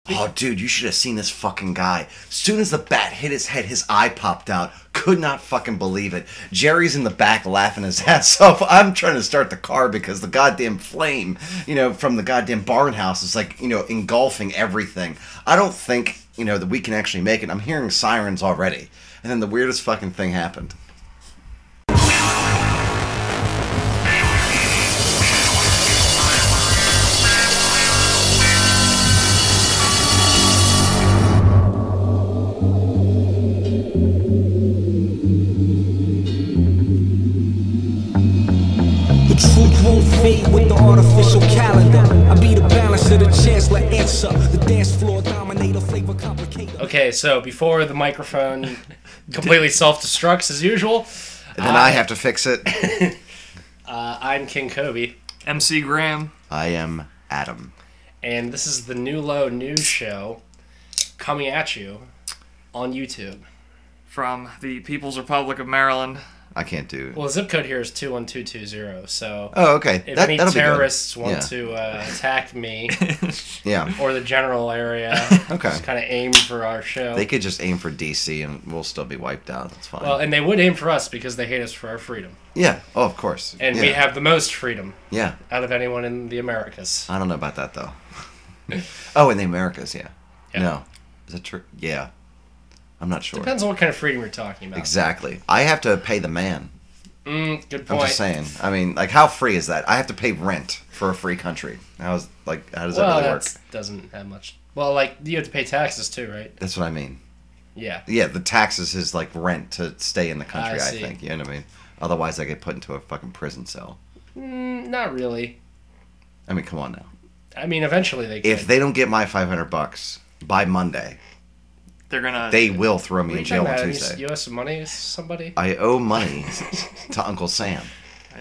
Oh, dude, you should have seen this fucking guy. As soon as the bat hit his head, his eye popped out. Could not fucking believe it. Jerry's in the back laughing his ass off. I'm trying to start the car because the goddamn flame, from the goddamn barn house is like, engulfing everything. I don't think, that we can actually make it. I'm hearing sirens already. And then the weirdest fucking thing happened. With the artificial calendar, I be the balance of the chancellor answer, the dance floor dominator, flavor complicator. Okay, so before the microphone completely self-destructs as usual, and then I have to fix it. I'm King Kobe, MC Graham. I am Adam, and this is the New Low News Show coming at you on YouTube from the People's Republic of Maryland. I can't do. Well, the zip code here is 21220. So, oh, okay. If any terrorists want to attack me, or the general area, okay, just kind of aim for our show. They could just aim for DC, and we'll still be wiped out. That's fine. Well, and they would aim for us because they hate us for our freedom. Yeah. Oh, of course. And we have the most freedom. Yeah. Out of anyone in the Americas. I don't know about that though. Oh, in the Americas, yeah. No, is that true? Yeah. I'm not sure. Depends on what kind of freedom you're talking about. Exactly. I have to pay the man. Good point. I'm just saying. I mean, like, how free is that? I have to pay rent for a free country. How does that really work? Doesn't have much. Well, like, you have to pay taxes too, right? That's what I mean. Yeah. Yeah, the taxes is like rent to stay in the country, I see. think. You know what I mean? Otherwise, I get put into a fucking prison cell. Not really. I mean, come on now. I mean, eventually they could. If they don't get my $500 by Monday... They will throw me in jail on Tuesday. You owe some money to somebody? I owe money to Uncle Sam.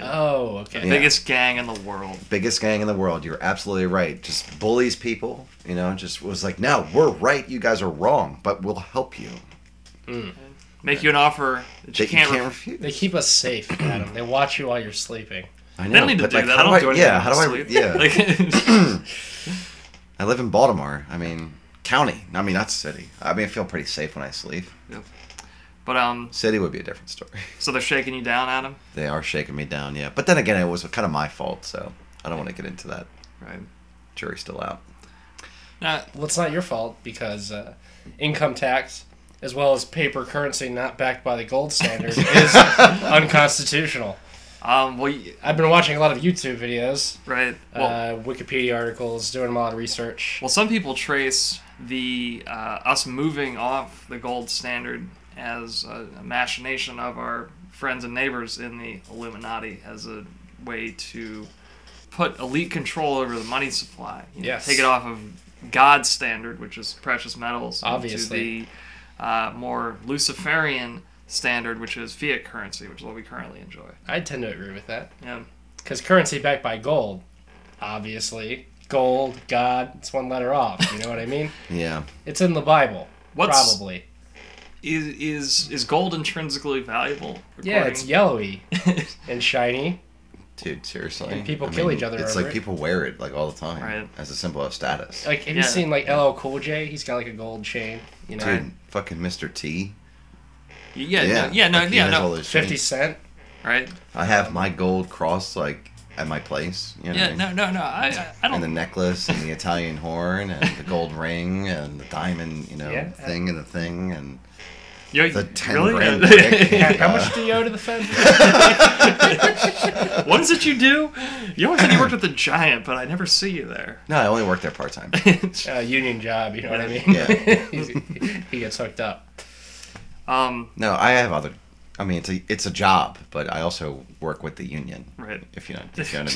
Oh, okay. Yeah. Biggest gang in the world. Biggest gang in the world. You're absolutely right. Just bullies people. Just was like, no, we're right. You guys are wrong, but we'll help you. Make you an offer that you can't refuse. They keep us safe, Adam. They watch you while you're sleeping. I know. They don't need to do that. I don't do anything. Yeah, how do I? Yeah. I live in Baltimore. I mean. County. I mean, not city. I mean, I feel pretty safe when I sleep. Yep. But city would be a different story. So they're shaking you down, Adam? They are shaking me down, yeah. But then again, it was kind of my fault, so I don't want to get into that. Right. Jury's still out. Well, it's not your fault because income tax, as well as paper currency not backed by the gold standard, is unconstitutional. I've been watching a lot of YouTube videos, right? Wikipedia articles, doing a lot of research. Well, some people trace the us moving off the gold standard as a machination of our friends and neighbors in the Illuminati as a way to put elite control over the money supply. Take it off of God's standard, which is precious metals, obviously, to the more Luciferian standard, which is fiat currency, which is what we currently enjoy. I tend to agree with that. Yeah. Because currency backed by gold, obviously. Gold, God, it's one letter off. You know what I mean? Yeah. It's in the Bible, probably. Is gold intrinsically valuable? Yeah, it's yellowy and shiny. Dude, seriously. And people kill each other it's over like people wear it like all the time, right, as a symbol of status. Like, have you seen like LL Cool J? He's got like a gold chain. Dude, fucking Mr. T. No. 50 Cent, right? I have my gold cross like at my place. You know what I mean? No. I don't. And the necklace and the Italian horn and the gold ring and the diamond, thing and the thing and the 10 grand brick. How much do you owe to the Fed? What is it you do? You always said you worked with the Giant, but I never see you there. No, I only work there part time. Union job, you know what I mean? Yeah. He gets hooked up. No, I have other. I mean, it's a job, but I also work with the union. Right. If you know what I mean.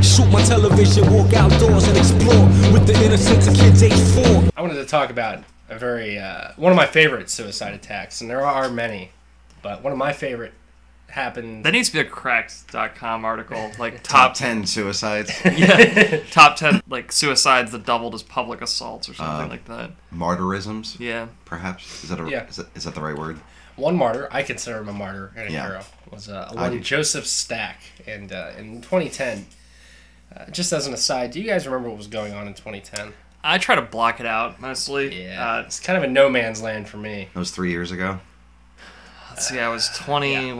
Shoot my television, walk outdoors, and explore with the innocence of kids age 4. I wanted to talk about a very one of my favorite suicide attacks, and there are many, but one of my favorite happened. That needs to be a Cracked.com article, like top 10 suicides. Yeah, top 10 like suicides that doubled as public assaults or something like that. Martyrisms. Yeah, perhaps is that the right word? One martyr, I consider him a martyr and a hero, was one Joseph Stack, and in 2010, Just as an aside, do you guys remember what was going on in 2010? I try to block it out mostly. Yeah, it's kind of a no man's land for me. That was 3 years ago. Let's see, I was 20,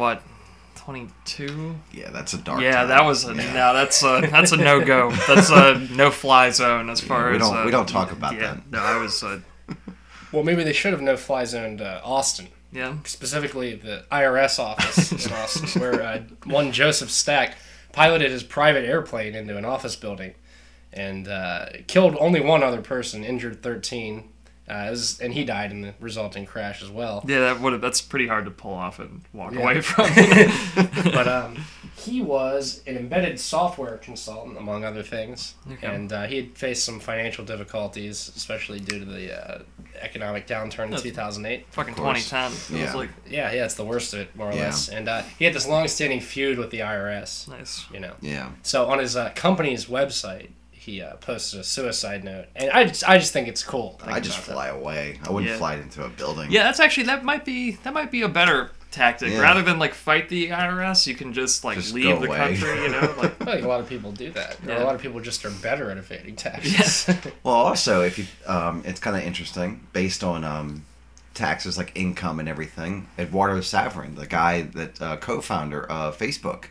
22? Yeah, that's a dark. Yeah, time. that was no. That's a no go. That's a no fly zone as far we as don't we don't talk about that. No, I was. Well, maybe they should have no fly zoned Austin. Yeah. Specifically, the IRS office in Austin, where one Joseph Stack piloted his private airplane into an office building and killed only one other person, injured 13. And he died in the resulting crash as well. Yeah, that's pretty hard to pull off and walk away from. But he was an embedded software consultant, among other things, and he had faced some financial difficulties, especially due to the economic downturn in 2008. Fucking 2010. Yeah. Yeah, it's the worst of it, more or less. And he had this long-standing feud with the IRS. Nice. Yeah. So on his company's website, he posted a suicide note, and I just think it's cool. I just fly away. I wouldn't fly into a building. Yeah, that's actually that might be a better tactic. Yeah. Rather than fight the IRS, you can just leave the country. I think a lot of people do that. Yeah. A lot of people just are better at evading taxes. Yes. Well, also if you, it's kind of interesting based on taxes like income and everything. Eduardo Saverin, the guy that co-founder of Facebook,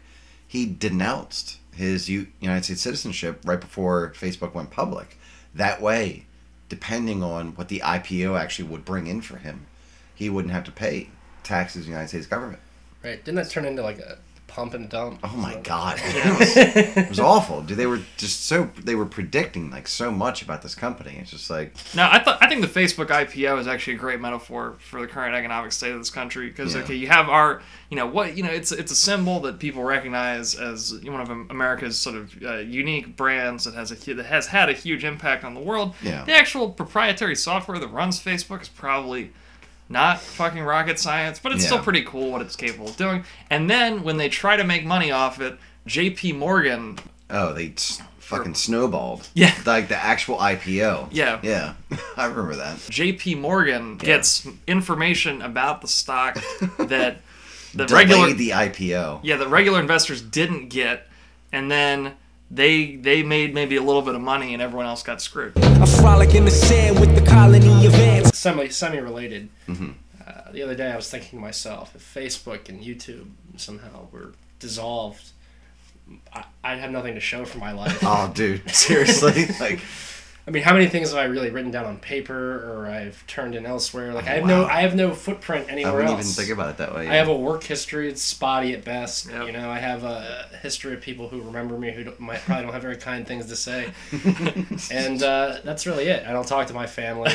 he denounced his United States citizenship right before Facebook went public. That way, depending on what the IPO actually would bring in for him, he wouldn't have to pay taxes to the United States government. Right. Didn't that turn into a pump and dump? Oh my God. It was awful. Dude, they were predicting so much about this company. It's just like... No, I think the Facebook IPO is actually a great metaphor for the current economic state of this country because you have our it's a symbol that people recognize as one of America's sort of unique brands that has had a huge impact on the world. Yeah. The actual proprietary software that runs Facebook is probably not fucking rocket science, but it's still pretty cool what it's capable of doing. And then when they try to make money off it, J.P. Morgan... Oh, they fucking snowballed. Yeah. Like the actual IPO. Yeah. Yeah. I remember that. J.P. Morgan gets information about the stock that the delayed the IPO. Yeah, the regular investors didn't get, and then they made maybe a little bit of money and everyone else got screwed. I frolic in the sand with the colony of ants. Semi-related. Mm-hmm. The other day I was thinking to myself, if Facebook and YouTube somehow were dissolved, I'd have nothing to show for my life. Oh, dude. Seriously? I mean, how many things have I really written down on paper or I've turned in elsewhere? I have no footprint anywhere else. I wouldn't even think about it that way. Yeah. I have a work history. It's spotty at best. Yep. I have a history of people who remember me who probably don't have very kind things to say. And that's really it. I don't talk to my family.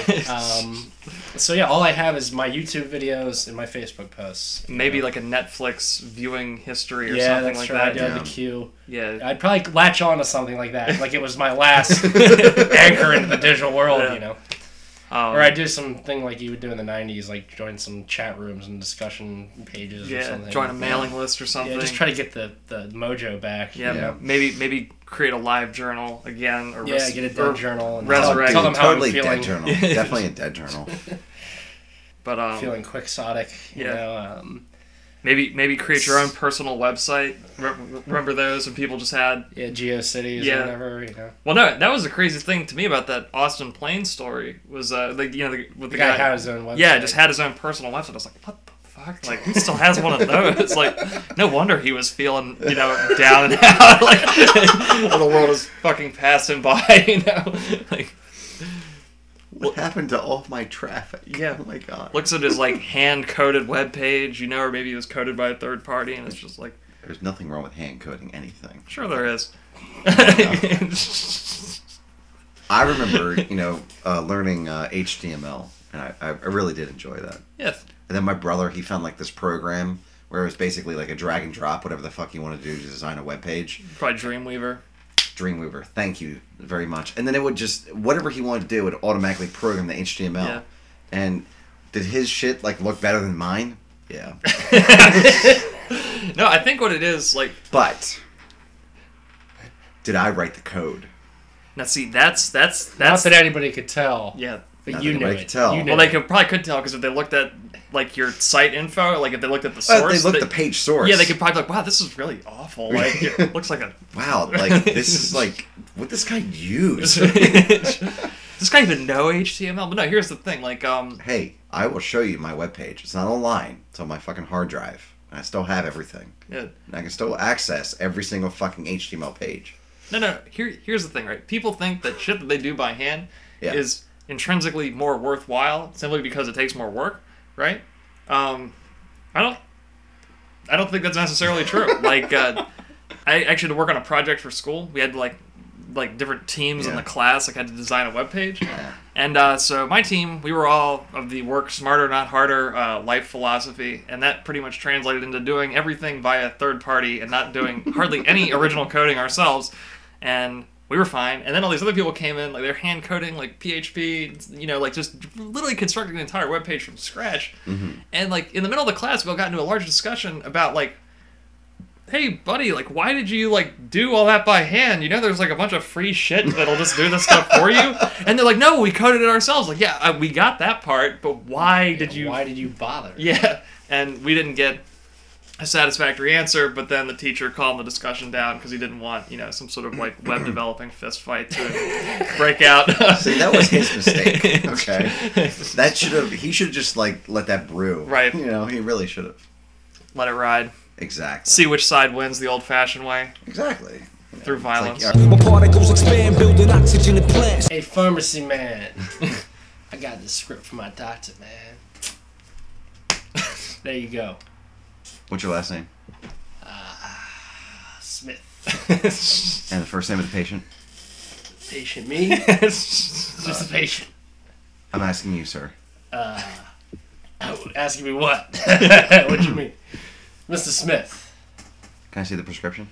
So yeah, all I have is my YouTube videos and my Facebook posts. Maybe like a Netflix viewing history or something like that. Yeah, the queue. Yeah. I'd probably latch on to something like that. Like it was my last anchor into the digital world, Or I'd do something like you would do in the 90s, like join some chat rooms and discussion pages or something. Join a mailing list or something. Yeah, just try to get the mojo back. Yeah, maybe create a live journal again. Or get a dead journal. And resurrect. Tell them how totally I'm feeling. Dead journal. Definitely a dead journal. But feeling quixotic, you know. Maybe create your own personal website. Remember those when people just had GeoCities or whatever, Well, no, that was the craziest thing to me about that Austin Plains story was with the guy had his own website. Yeah, just had his own personal website. I was like, what the fuck? Like, who still has one of those? Like, no wonder he was feeling down and out. Like, the world has fucking passed him by. Like. What happened to all of my traffic? Yeah. Oh my God. Looks at his hand-coded webpage, or maybe it was coded by a third party, and it's just like... There's nothing wrong with hand-coding anything. Sure there is. I remember, learning HTML, and I really did enjoy that. Yes. And then my brother, he found this program where it was basically like a drag and drop, whatever the fuck you want to do to design a web page. Probably Dreamweaver. Dreamweaver, thank you very much. And then it would just, whatever he wanted to do, it would automatically program the HTML. Yeah. And did his shit look better than mine? Yeah. No, I think what it is, But did I write the code? Now see, that's not that anybody could tell. Yeah. But you knew it. Tell. You knew well, they probably could tell because if they looked at like your site info, like if they looked at the source, they looked at the page source. Yeah, they could probably be like, wow, this is really awful. Like it looks like a wow, like this is like what this guy used. Does this guy even know HTML? But no, here's the thing, like hey, I will show you my webpage. It's not online. It's on my fucking hard drive. I still have everything. Yeah. And I can still access every single fucking HTML page. No. Here's the thing, right? People think that shit that they do by hand is intrinsically more worthwhile simply because it takes more work, right? I don't think that's necessarily true. Like, I actually had to work on a project for school. We had like different teams in the class. Like, I had to design a webpage. Yeah. And so my team, we were all of the work smarter, not harder life philosophy, and that pretty much translated into doing everything via third party and not doing hardly any original coding ourselves. And we were fine. And then all these other people came in, like they're hand coding, like PHP, you know, like just literally constructing the entire webpage from scratch. Mm-hmm. And like in the middle of the class, we all got into a large discussion about like, hey buddy, like why did you like do all that by hand? You know, there's like a bunch of free shit that'll just do this stuff for you. And they're like, no, we coded it ourselves. Like, yeah, we got that part, but why did you bother? Yeah, and we didn't get a satisfactory answer, but then the teacher calmed the discussion down because he didn't want, you know, some sort of like web developing fist fight to break out. See, that was his mistake. Okay, he should have just like let that brew. Right. You know, he really should have let it ride. Exactly. See which side wins the old-fashioned way. Exactly. You know, through violence. Like, My particles expand, building oxygen in plants. Hey, pharmacy man. I got this script from my doctor, man. There you go. What's your last name? Smith. And the first name of the patient? Patient me? Just the patient. I'm asking you, sir. Asking me what? What you mean? Mr. Smith. Can I see the prescription?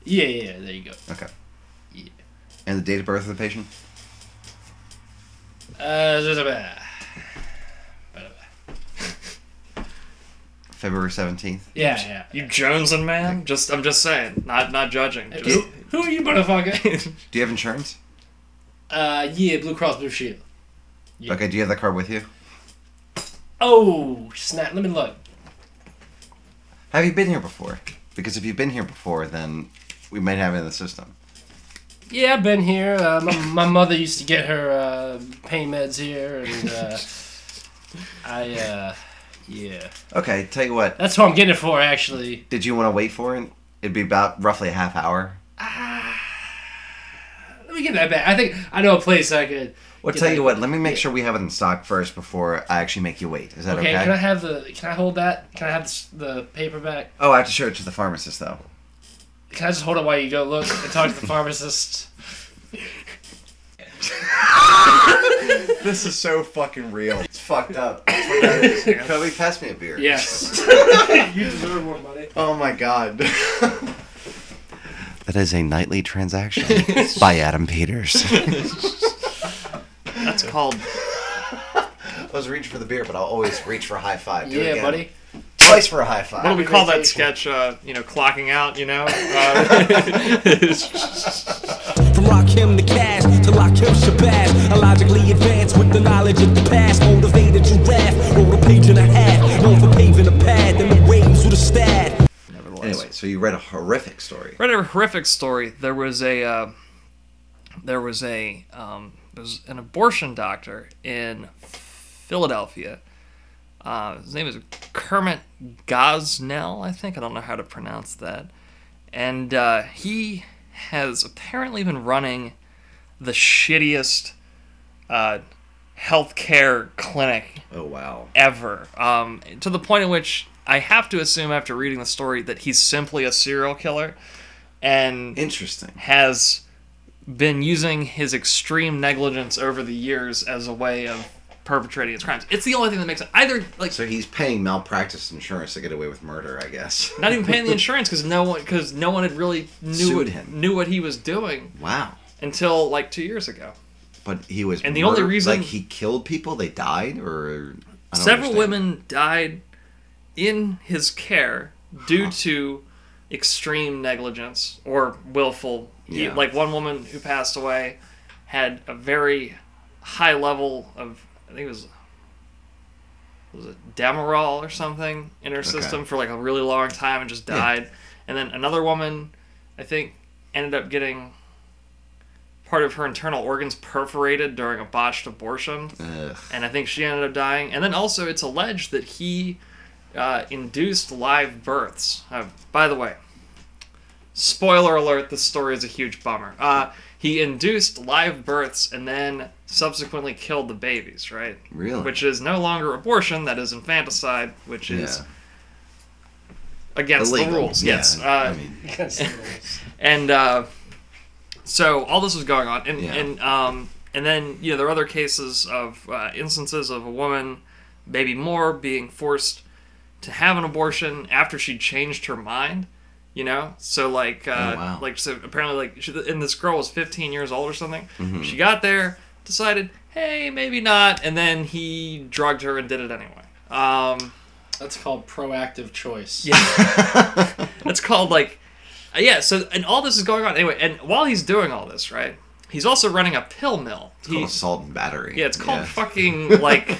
Yeah, there you go. Okay. Yeah. And the date of birth of the patient? February 17th. Yeah. You jonesing, man? I'm just saying, not judging. Who are you, motherfucker? Do you have insurance? Yeah, Blue Cross Blue Shield. Yeah. Okay, do you have that card with you? Oh, snap. Let me look. Have you been here before? Because if you've been here before, then we might have it in the system. Yeah, I've been here. My mother used to get her pain meds here, and yeah. Okay, tell you what. That's what I'm getting it for, actually. Did you want to wait for it? It'd be about roughly a half hour. Let me get that back. I think I know a place I could. Well, tell you what. Let me make sure we have it in stock first before I actually make you wait. Is that okay? Okay. Can I hold that? Can I have the paper back? Oh, I have to show it to the pharmacist though. Can I just hold it while you go look and talk to the pharmacist? This is so fucking real. It's fucked up. Kobe, pass me a beer. Yes. You deserve more money. Oh my god. That is a nightly transaction by Adam Peters. That's called... I was reaching for the beer, but I'll always reach for a high five. Do it again. Buddy. Twice for a high five. What do we call that sketch? Clocking out, you know? From rock him to cash to lock him Shabazz. I logically advance with the knowledge of the past. Motivated giraffe, wrote a page and a half. Known for paving a pad, then the waves with a stab. Anyway, so you read a horrific story. There was an abortion doctor in Philadelphia. His name is Kermit Gosnell, I think. I don't know how to pronounce that. And he has apparently been running the shittiest healthcare clinic ever. To the point in which I have to assume after reading the story that he's simply a serial killer. And interesting. Has been using his extreme negligence over the years as a way of perpetrating his crimes. It's the only thing that makes it either like. So he's paying malpractice insurance to get away with murder, I guess. Not even paying the insurance because no one had really knew what he was doing. Wow. Until like 2 years ago. But he was. And the only reason, like, he killed people, they died, or several women died in his care due to extreme negligence or willful. Yeah. Like one woman who passed away had a very high level of, I think it was was it Demerol or something in her system for like a really long time and just died. Yeah. And then another woman, I think, ended up getting part of her internal organs perforated during a botched abortion. Ugh. And I think she ended up dying. And then also it's alleged that he induced live births. By the way, spoiler alert, this story is a huge bummer. He induced live births and then subsequently killed the babies, right? Really? Which is no longer abortion, that is infanticide, which is against illegal. The rules. Yeah, yes. Against the rules. And so all this was going on. And then, you know, there are other cases of instances of a woman, maybe more, being forced to have an abortion after she changed her mind. You know, so like, so apparently, like, and this girl was 15 years old or something. Mm-hmm. She got there, decided, hey, maybe not, and then he drugged her and did it anyway. That's called proactive choice. Yeah, that's called like, yeah. So, and all this is going on anyway. And while he's doing all this, right, he's also running a pill mill. It's called assault and battery. Yeah, it's called fucking like.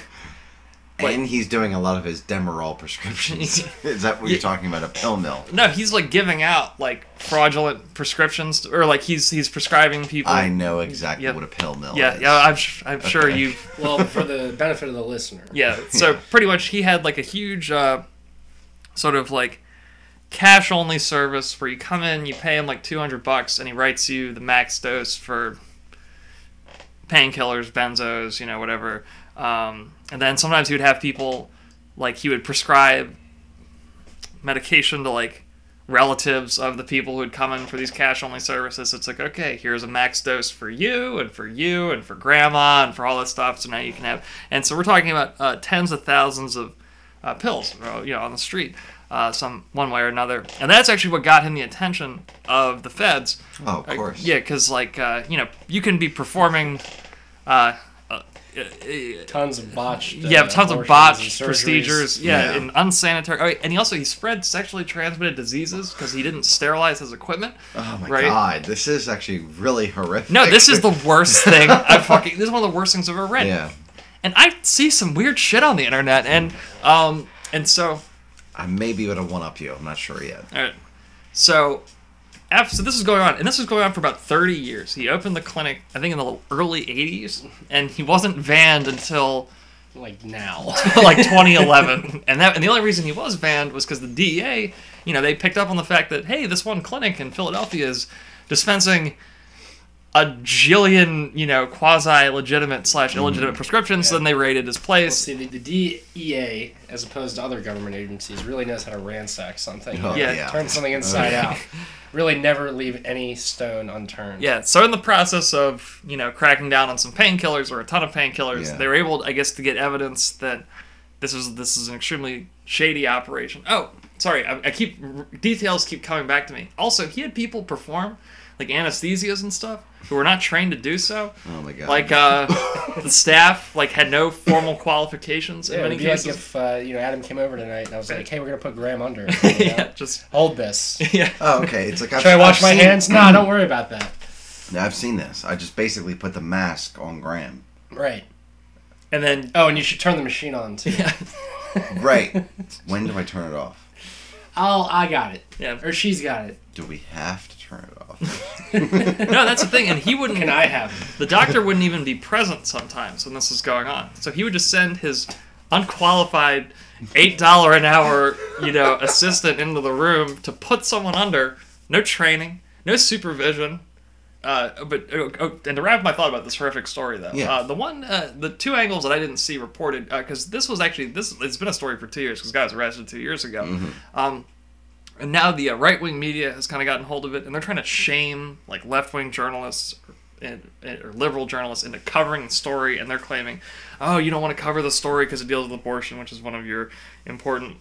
And he's doing a lot of his Demerol prescriptions. Is that what you're talking about? A pill mill? No, he's like giving out like fraudulent prescriptions, or like he's prescribing people. I know exactly what a pill mill is. Yeah, I'm sure you. Well, for the benefit of the listener. Yeah, so pretty much he had like a huge sort of like cash only service where you come in, you pay him like $200, and he writes you the max dose for painkillers, benzos, you know, whatever. And then sometimes he would have people, like, he would prescribe medication to, like, relatives of the people who would come in for these cash-only services. It's like, okay, here's a max dose for you, and for grandma, and for all that stuff, so now you can have... And so we're talking about tens of thousands of pills, you know, on the street, one way or another. And that's actually what got him the attention of the feds. Oh, of course. Yeah, because, like, you know, you can be performing... tons of botched tons of botched procedures Yeah. and unsanitary. Oh, and he spread sexually transmitted diseases because he didn't sterilize his equipment. Oh my god, this is actually really horrific. No, this is the worst thing this is one of the worst things I've ever read. Yeah. And I see some weird shit on the internet, and so I may be able to one up you. I'm not sure yet. all right. So this is going on, and this was going on for about 30 years. He opened the clinic, I think, in the early 80s, and he wasn't banned until like now, like 2011. And the only reason he was banned was because the DEA, you know, they picked up on the fact that, hey, this one clinic in Philadelphia is dispensing a jillion, you know, quasi-legitimate / illegitimate prescriptions. So then they raided his place. Well, see, the DEA, as opposed to other government agencies, really knows how to ransack something. Oh, yeah. Turn something inside out. Really never leave any stone unturned. Yeah, so in the process of, you know, cracking down on some painkillers, or a ton of painkillers, they were able, I guess, to get evidence that this is an extremely shady operation. Oh, sorry, details keep coming back to me. Also, he had people perform, like, anesthesias and stuff, who were not trained to do so. Oh my god. Like, the staff, like, had no formal qualifications in many cases. Like if, you know, Adam came over tonight and I was like, hey, we're going to put Graham under. Yeah, just... Hold this. Yeah. Oh, okay. It's like Should I wash my hands? No, don't worry about that. I've seen this. I just basically put the mask on Graham. Right. And then... Oh, and you should turn the machine on, too. Yeah. Right. When do I turn it off? I got it. Yeah. Or she's got it. Do we have to turn it off? No, that's the thing, and he wouldn't... Can I have it? The doctor wouldn't even be present sometimes when this is going on. So he would just send his unqualified $8 an hour, you know, assistant into the room to put someone under. No training, no supervision. And to wrap my thought about this horrific story, though, the two angles that I didn't see reported, because it's been a story for 2 years, because the guy was arrested 2 years ago. Mm-hmm. And now the right-wing media has kind of gotten hold of it, and they're trying to shame, like, left-wing journalists or liberal journalists into covering the story, and they're claiming, oh, you don't want to cover the story because it deals with abortion, which is one of your important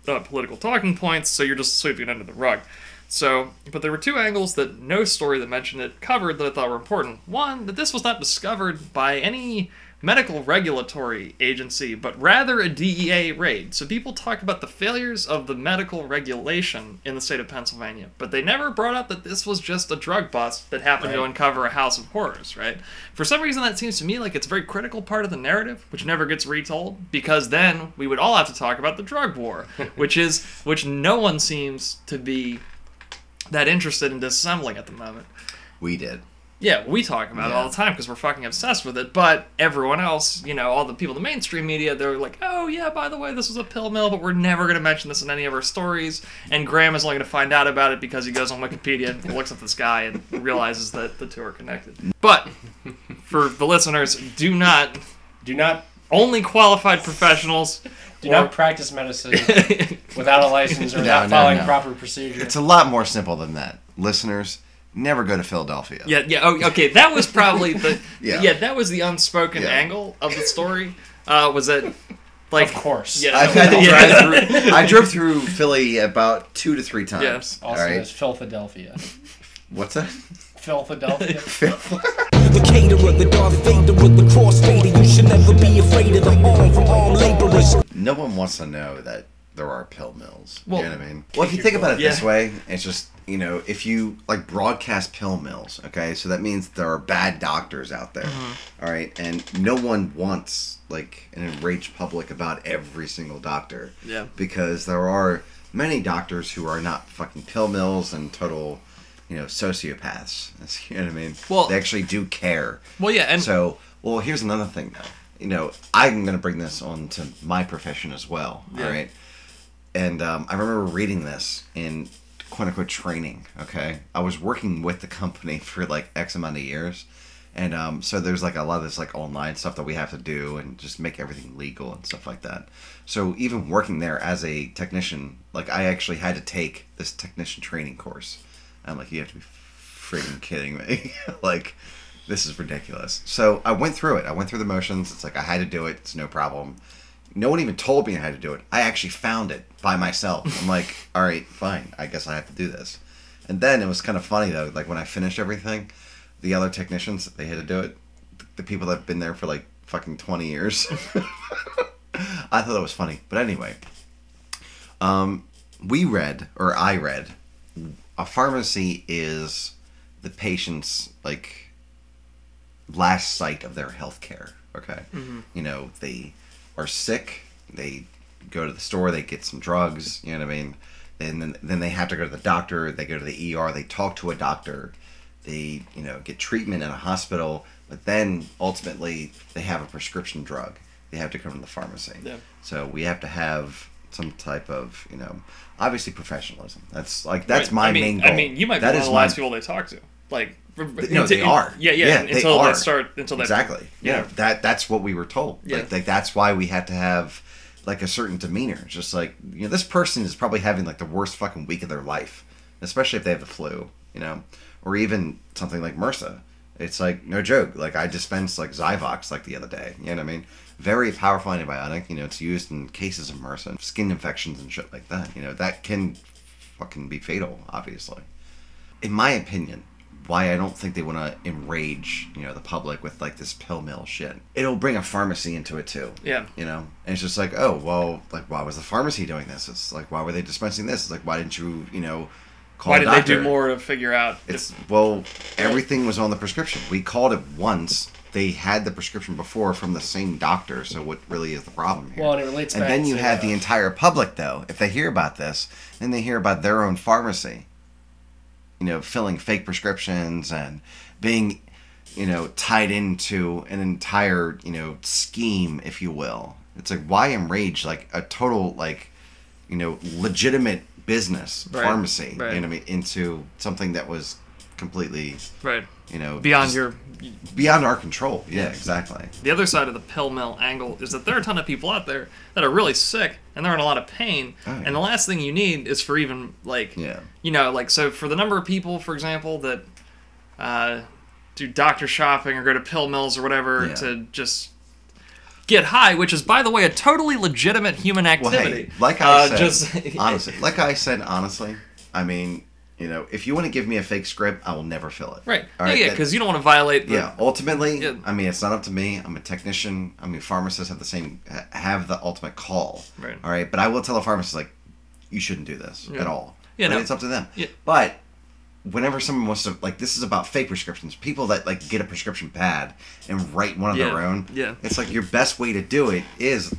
political talking points, so you're just sweeping it under the rug. So, but there were two angles that no story that mentioned it covered that I thought were important. One, that this was not discovered by any medical regulatory agency, but rather a DEA raid. So people talk about the failures of the medical regulation in the state of Pennsylvania, but they never brought up that this was just a drug bust that happened to uncover a house of horrors, right? For some reason, that seems to me like it's a very critical part of the narrative, which never gets retold, because then we would all have to talk about the drug war, which no one seems to be that interested in disassembling at the moment. We did. Yeah, we talk about it all the time because we're fucking obsessed with it, but everyone else, you know, all the people in the mainstream media, they're like, oh yeah, by the way, this was a pill mill, but we're never going to mention this in any of our stories, and Graham is only going to find out about it because he goes on Wikipedia and looks up this guy and realizes that the two are connected. But, for the listeners, do not, only qualified professionals... Do not practice medicine without a license or without following proper procedure. It's a lot more simple than that. Listeners, never go to Philadelphia. Yeah. Oh, okay, that was probably the... that was the unspoken angle of the story. Was that... Like, of course. Yeah. I drove through Philly about 2 to 3 times. Yes. Also known as Philadelphia. What's that? Philadelphia. The caterer, the Darth Vader with the crossfader. You should never be afraid of the harm from armed laborers. No one wants to know that there are pill mills. Well, you know what I mean? Well, if you think about it this way, it's just, you know, if you, like, broadcast pill mills, okay, so that means there are bad doctors out there, all right? And no one wants, like, an enraged public about every single doctor. Yeah. Because there are many doctors who are not fucking pill mills and total... you know, sociopaths. You know what I mean? Well, they actually do care. Well, yeah, and so, well, here's another thing, though. You know, I'm going to bring this on to my profession as well. Yeah. All right, and I remember reading this in quote unquote training. Okay, I was working with the company for like X amount of years, and so there's like a lot of this like online stuff that we have to do and just make everything legal and stuff like that. So even working there as a technician, like I actually had to take this technician training course. I'm like, you have to be freaking kidding me. Like, this is ridiculous. So I went through it. I went through the motions. It's like, I had to do it. It's no problem. No one even told me I had to do it. I actually found it by myself. I'm like, all right, fine. I guess I have to do this. And then it was kind of funny, though. Like, when I finished everything, the other technicians, they had to do it. The people that have been there for, like, fucking 20 years. I thought that was funny. But anyway, I read... a pharmacy is the patient's, like, last sight of their health care, okay? Mm-hmm. You know, they are sick, they go to the store, they get some drugs, you know what I mean? And then they have to go to the doctor, they go to the ER, they talk to a doctor, they, you know, get treatment in a hospital, but then, ultimately, they have a prescription drug. They have to come to the pharmacy. Yeah. So we have to have... some type of, you know, obviously professionalism. That's my main goal. I mean, you might be one of the last people they talk to. Like, they are. Yeah. Until they start. Exactly. Yeah. That's what we were told. Yeah. Like that's why we had to have like a certain demeanor. It's just like, you know, this person is probably having like the worst fucking week of their life, especially if they have the flu, you know, or even something like MRSA. It's like no joke. Like I dispensed like Zyvox like the other day. You know what I mean? Very powerful antibiotic. You know, it's used in cases of MRSA, skin infections and shit like that. You know, that can fucking be fatal, obviously. In my opinion, why I don't think they want to enrage, you know, the public with like this pill mill shit. It'll bring a pharmacy into it too. Yeah. You know, and it's just like, oh, well, like why was the pharmacy doing this? It's like, why were they dispensing this? It's like, why didn't you, you know, call why a did doctor? They do more to figure out? Everything was on the prescription. We called it once. They had the prescription before from the same doctor, so what really is the problem here? Well, and it relates back to... And then you have the entire public, though. If they hear about this, then they hear about their own pharmacy, you know, filling fake prescriptions and being, you know, tied into an entire, you know, scheme, if you will. It's like, why enrage, like, a total, like, you know, legitimate business, pharmacy, you know what I mean, into something that was completely... Right. You know, beyond our control. Yeah, exactly. The other side of the pill mill angle is that there are a ton of people out there that are really sick and they're in a lot of pain. Oh, yeah. And the last thing you need is for even like, you know, like, so for the number of people, for example, that do doctor shopping or go to pill mills or whatever to just get high, which is, by the way, a totally legitimate human activity. Well, hey, like I said, honestly, I mean, You know, if you want to give me a fake script, I will never fill it. Right. All Yeah, because you don't want to violate the... Yeah, ultimately, Yeah. I mean, it's not up to me. I'm a technician. I mean, pharmacists have the ultimate call. Right. All right, but I will tell a pharmacist, like, you shouldn't do this at all. Yeah, But no. it's up to them. Yeah. But whenever someone wants to, like, this is about fake prescriptions. People that, like, get a prescription pad and write one of their own. Yeah. It's like your best way to do it is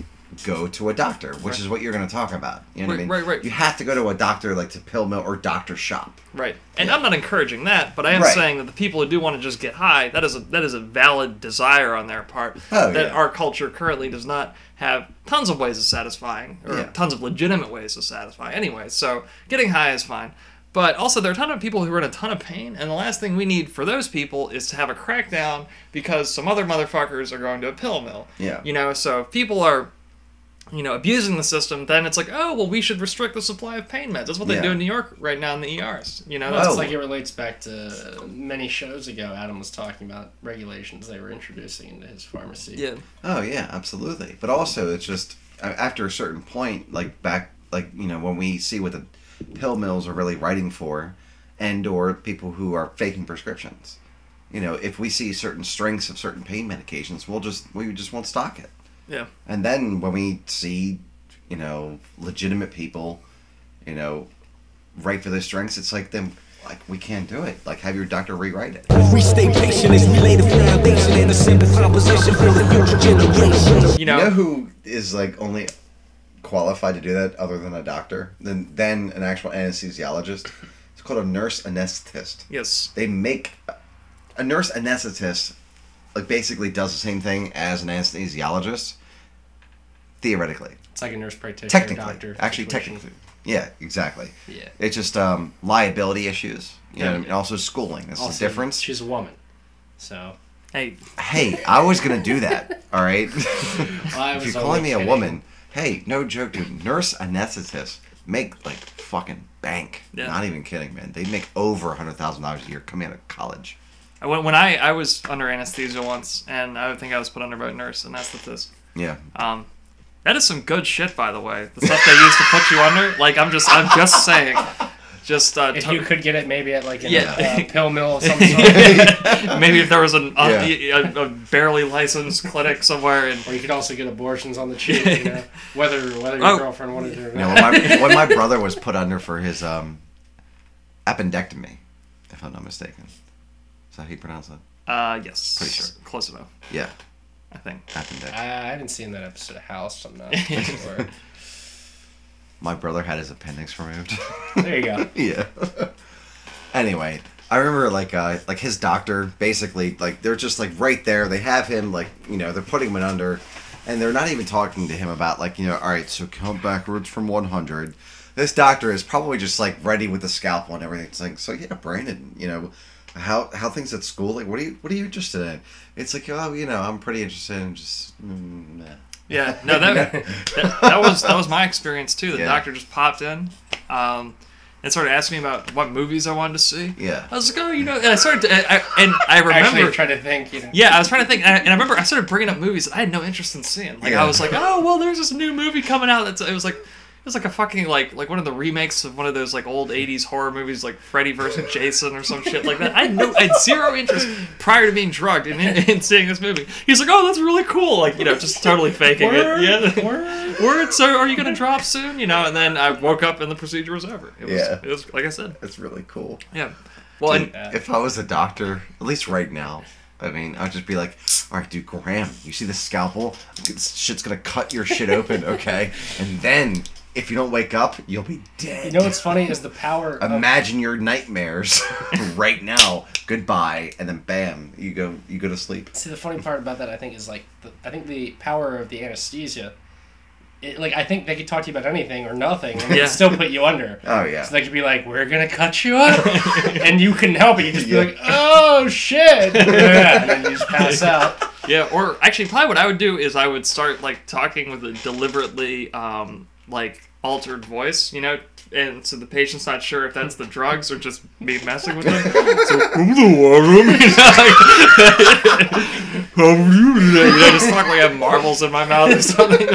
go to a doctor, which is what you're going to talk about. You know what I mean? Right. You have to go to a doctor, like, to pill mill or doctor shop. Right. And I'm not encouraging that, but I am saying that the people who do want to just get high, that is a valid desire on their part that our culture currently does not have tons of ways of satisfying, or tons of legitimate ways to satisfy anyway. So getting high is fine. But also, there are a ton of people who are in a ton of pain, and the last thing we need for those people is to have a crackdown because some other motherfuckers are going to a pill mill. Yeah. You know, so if people are, you know, abusing the system, then it's like, oh, well, we should restrict the supply of pain meds. That's what they do in New York right now in the ERs. You know, that's like it relates back to many shows ago. Adam was talking about regulations they were introducing into his pharmacy. Yeah. Oh yeah, absolutely. But also, it's just after a certain point, when we see what the pill mills are really writing for, and or people who are faking prescriptions. You know, if we see certain strengths of certain pain medications, we just won't stock it. Yeah. And then when we see, you know, legitimate people, you know, write for their strengths, it's like we can't do it. Like, have your doctor rewrite it. We stay patient as we lay the foundation and a simple composition for the future generation. You know who is like only qualified to do that other than a doctor? Than an actual anesthesiologist? It's called a nurse anesthetist. Yes. They make a nurse anesthetist basically does the same thing as an anesthesiologist. Theoretically. It's like a nurse practitioner, technically. doctor. Technically. Yeah, exactly. Yeah. It's just liability issues. You know, and also schooling. That's the difference. She's a woman. So. Hey, I was going to do that. All right? Well, if you're calling me a woman, hey, no joke, dude. Nurse anesthetists make, like, fucking bank. Yeah. Not even kidding, man. They make over $100,000 a year coming out of college. When I was under anesthesia once, and I think I was put under by a nurse anesthetist. Yeah. That is some good shit, by the way. The stuff they used to put you under. Like, I'm just saying. Just if you could get it maybe at like a pill mill of some sort. Maybe if there was a barely licensed clinic somewhere, or you could also get abortions on the cheap. You know, whether your girlfriend wanted to or not. When my brother was put under for his appendectomy, if I'm not mistaken. Is that how you pronounce it? Yes. Pretty sure. Close enough. Yeah. I think. Appendectomy. I haven't seen that episode of House. I'm not sure. My brother had his appendix removed. There you go. Yeah. Anyway, I remember like his doctor basically they're just right there. They have him they're putting him in under, and they're not even talking to him about all right, so count backwards from 100. This doctor is probably just ready with the scalpel and everything. It's like, so yeah, Brandon, how things at school, what are you interested in? It's like, oh, I'm pretty interested in just Yeah, no, that was my experience too. The doctor just popped in, and started asking me about what movies I wanted to see. Yeah, I was like, oh, and I started, and I remember actually trying to think. Yeah, I was trying to think, and I remember I started bringing up movies that I had no interest in seeing. I was like, oh, well, there's this new movie coming out. It was like a fucking like one of the remakes of one of those old 80s horror movies like Freddy vs. Jason or some shit like that. I had zero interest prior to being drugged in seeing this movie. He's like, oh, that's really cool. Just totally faking it. Yeah. Word. So are you going to drop soon? And then I woke up and the procedure was over. It was like I said. It's really cool. Yeah. Well, dude, if I was a doctor, at least right now, I mean, I'd just be like, all right, dude, Graham, you see the scalpel? This shit's going to cut your shit open, okay? And then if you don't wake up, you'll be dead. You know what's funny is the power Imagine your nightmares right now. Goodbye, and then bam, you go to sleep. See, the funny part about that, I think, is I think the power of the anesthesia. I think they could talk to you about anything or nothing, and they could still put you under. Oh yeah. So they could be like, "We're gonna cut you up," and you couldn't help it. You just be like, "Oh shit!" Yeah, and then you just pass out. Yeah, or actually, probably what I would do is I would start talking with a deliberately altered voice, and so the patient's not sure if that's the drugs or just me messing with them. So, I'm the worm, how are you today? Just talk like I have marbles in my mouth or something.